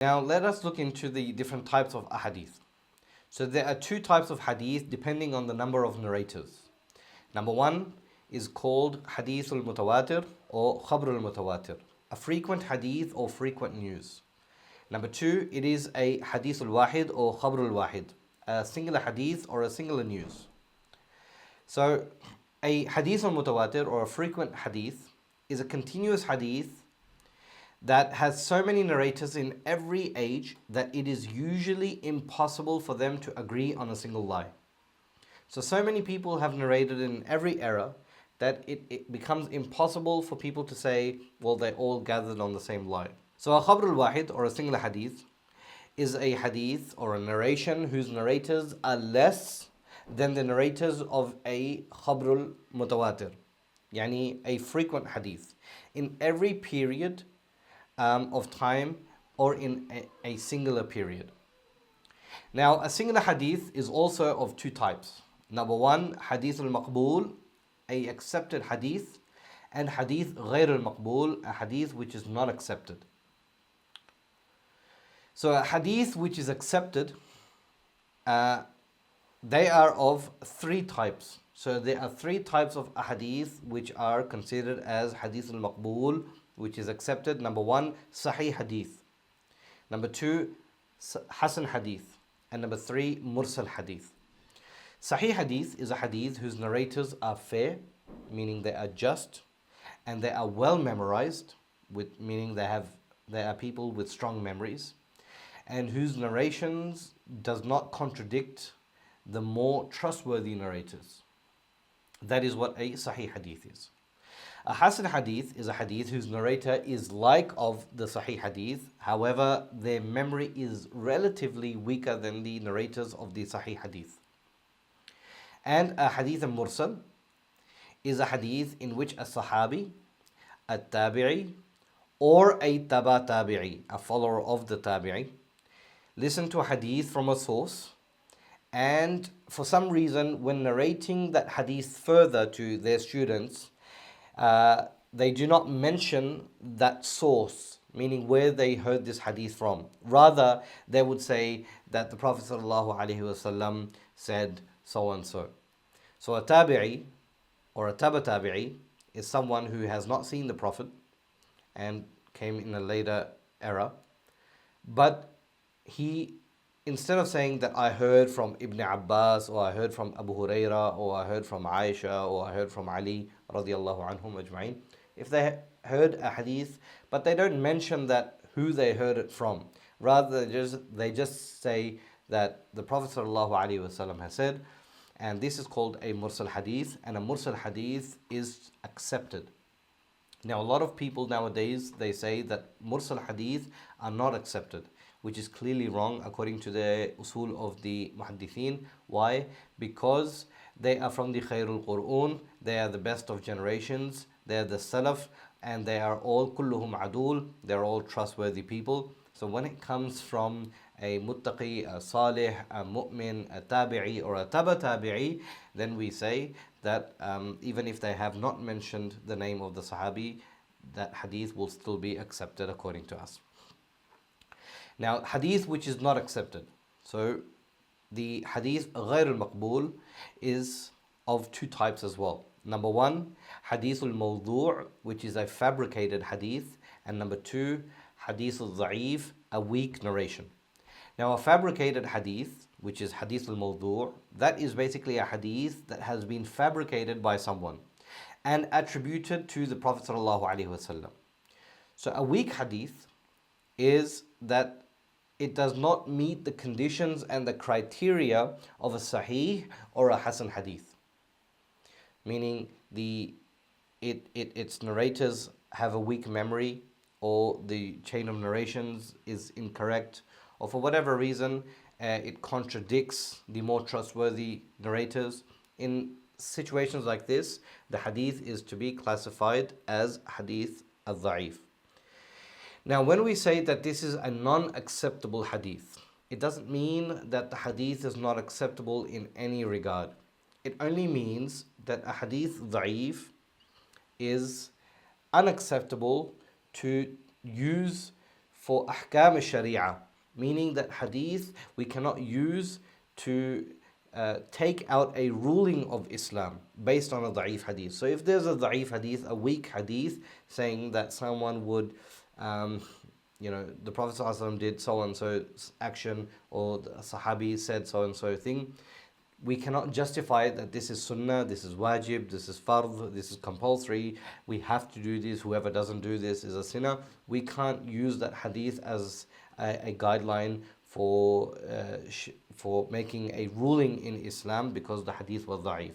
Now let us look into the different types of ahadith. So there are two types of hadith depending on the number of narrators. Number one is called hadith al-mutawatir or khabr al-mutawatir, a frequent hadith or frequent news. Number two, it is a hadith al-wahid or khabr al-wahid, a singular hadith or a singular news. So a hadith al-mutawatir or a frequent hadith is a continuous hadith that has so many narrators in every age that it is usually impossible for them to agree on a single lie. So many people have narrated in every era that it becomes impossible for people to say, well, they all gathered on the same lie. So a khabr al-wahid or a singular hadith is a hadith or a narration whose narrators are less than the narrators of a khabr al-mutawatir, yani a frequent hadith, in every period of time or in a singular period. Now, a singular hadith is also of two types. Number one, hadith al-maqbool, a accepted hadith, and hadith ghayr al-maqbool, a hadith which is not accepted. So a hadith which is accepted, they are of three types. So there are three types of hadith which are considered as hadith al-maqbool, which is accepted. Number one, sahih hadith. Number two, hasan hadith. And number three, mursal hadith. Sahih hadith is a hadith whose narrators are fair, meaning they are just, and they are well memorized, meaning they are people with strong memories, and whose narrations does not contradict the more trustworthy narrators. That is what a sahih hadith is. A hasan hadith is a hadith whose narrator is like of the sahih hadith, however, their memory is relatively weaker than the narrators of the sahih hadith. And a hadith al-mursal is a hadith in which a sahabi, a tabi'i, or a taba tabi'i, a follower of the tabi'i, listen to a hadith from a source, and for some reason when narrating that hadith further to their students, they do not mention that source, meaning where they heard this hadith from. Rather, they would say that the Prophet ﷺ said so and so. So a tabi'i or a taba tabi'i is someone who has not seen the Prophet and came in a later era, but he, instead of saying that I heard from Ibn Abbas, or I heard from Abu Huraira, or I heard from Aisha, or I heard from Ali radiallahu anhum ajma'in, if they heard a hadith but they don't mention that who they heard it from, rather they just say that the Prophet sallallahu alaihi wasallam has said, and this is called a mursal hadith, and a mursal hadith is accepted. Now a lot of people nowadays, they say that mursal hadith are not accepted, which is clearly wrong according to the usul of the muhaddithin. Why? Because they are from the khairul qur'un, they are the best of generations, they are the salaf, and they are all kulluhum adul, they are all trustworthy people. So when it comes from a muttaqi, a salih, a mu'min, a tabi'i, or a taba tabi'i, then we say that even if they have not mentioned the name of the sahabi, that hadith will still be accepted according to us. Now, hadith which is not accepted. So the hadith ghayr al-maqbool is of two types as well. Number one, hadith al-mawdu', which is a fabricated hadith, and number two, hadith al-dha'if, a weak narration. Now a fabricated hadith, which is hadith al-mawdu', that is basically a hadith that has been fabricated by someone and attributed to the Prophet sallallahu alaihi wasallam. So a weak hadith is that it does not meet the conditions and the criteria of a sahih or a hasan hadith. Meaning its narrators have a weak memory, or the chain of narrations is incorrect, or for whatever reason it contradicts the more trustworthy narrators. In situations like this, the hadith is to be classified as hadith al-dha'if. Now when we say that this is a non-acceptable hadith, it doesn't mean that the hadith is not acceptable in any regard. It only means that a hadith dha'if is unacceptable to use for ahkam al-sharia, meaning that hadith we cannot use to take out a ruling of Islam based on a da'if hadith. So if there's a da'if hadith, a weak hadith, saying that someone would, the Prophet ﷺ did so and so action, or the Sahabi said so and so thing, we cannot justify that this is sunnah, this is wajib, this is fard, this is compulsory, we have to do this, whoever doesn't do this is a sinner. We can't use that hadith as a guideline for making a ruling in Islam, because the hadith was da'if.